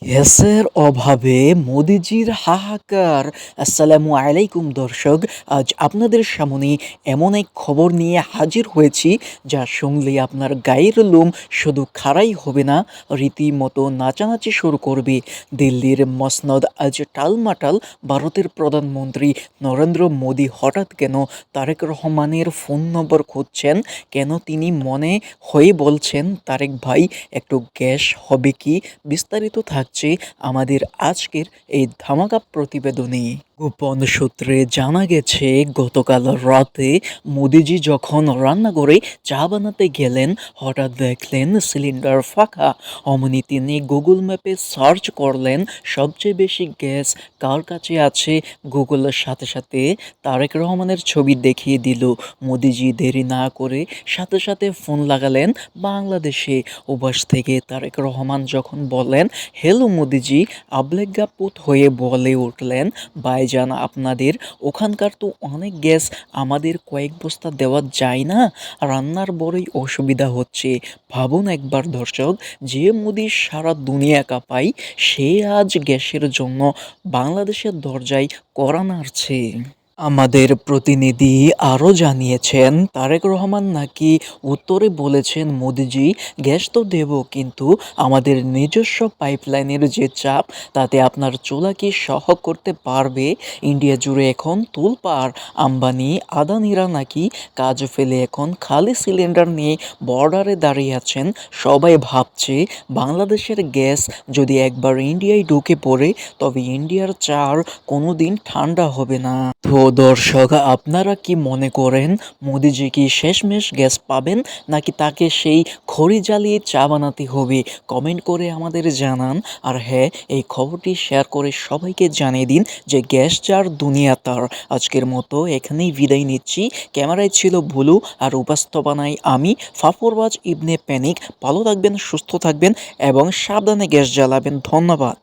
গ্যাসের অভাবে মোদিজির হাহাকার। আসসালামু আলাইকুম দর্শক, আজ আপনাদের সামনে এমন এক খবর নিয়ে হাজির হয়েছি যা শুনলে আপনার গায়ের লোম শুধু খাড়াই হবে না, রীতিমতো নাচানাচি শুরু করবে। দিল্লির মসনদ আজ টালমাটাল। ভারতের প্রধানমন্ত্রী নরেন্দ্র মোদী হঠাৎ কেন তারেক রহমানের ফোন নম্বর খুঁজছেন? কেন তিনি মনে হয়ে বলছেন তারেক ভাই একটু গ্যাস হবে কি? বিস্তারিত থাকছে আমাদের আজকের এই ধামাকা প্রতিবেদনে। গোপন সূত্রে জানা গেছে গতকাল রাতে মোদিজি যখন রান্নাঘরে চা বানাতে গেলেন, হঠাৎ দেখলেন সিলিন্ডার ফাঁকা। অমনি তিনি গুগল ম্যাপে সার্চ করলেন সবচেয়ে বেশি গ্যাস কার কাছে আছে। গুগলের সাথে সাথে তারেক রহমানের ছবি দেখিয়ে দিল। মোদিজি দেরি না করে সাথে সাথে ফোন লাগালেন বাংলাদেশে। ওপাশ থেকে তারেক রহমান যখন বললেন হ্যালো মোদিজি, আবলেগাপুত হয়ে বলে উঠলেন, ভাইজান আপনাদের ওখানকার তো অনেক গ্যাস, আমাদের কয়েক বস্তা দেওয়া যায় না, রান্নার বড়ই অসুবিধা হচ্ছে। ভাবুন একবার দর্শক, যে মোদি সারা দুনিয়া কাঁপায়, সে আজ গ্যাসের জন্য বাংলাদেশের দরজায় কড়া নাড়ছে। আমাদের প্রতিনিধি আরও জানিয়েছেন তারেক রহমান নাকি উত্তরে বলেছেন, মোদিজি গ্যাস তো দেব, কিন্তু আমাদের নিজস্ব পাইপলাইনের যে চাপ, তাতে আপনার চুলা কি সহ করতে পারবে? ইন্ডিয়া জুড়ে এখন তোলপাড়। আম্বানি আদানিরা নাকি কাজ ফেলে এখন খালি সিলিন্ডার নিয়ে বর্ডারে দাঁড়িয়ে আছেন। সবাই ভাবছে বাংলাদেশের গ্যাস যদি একবার ইন্ডিয়ায় ঢুকে পড়ে, তবে ইন্ডিয়ার চা আর কোনোদিন ঠান্ডা হবে না। তো দর্শক, আপনারা কি মনে করেন মোদিজি কি শেষমেশ গ্যাস পাবেন, নাকি তাকে সেই খড়ি জ্বালিয়ে চা বানাতে হবে? কমেন্ট করে আমাদের জানান। আর হ্যাঁ, এই খবরটি শেয়ার করে সবাইকে জানিয়ে দিন যে গ্যাস যার দুনিয়া তার। আজকের মতো এখানেই বিদায় নিচ্ছি। ক্যামেরায় ছিল ভুলু আর উপস্থাপনায় আমি ফাফরবাজ ইবনে প্যানিক। ভালো থাকবেন, সুস্থ থাকবেন এবং সাবধানে গ্যাস জ্বালাবেন। ধন্যবাদ।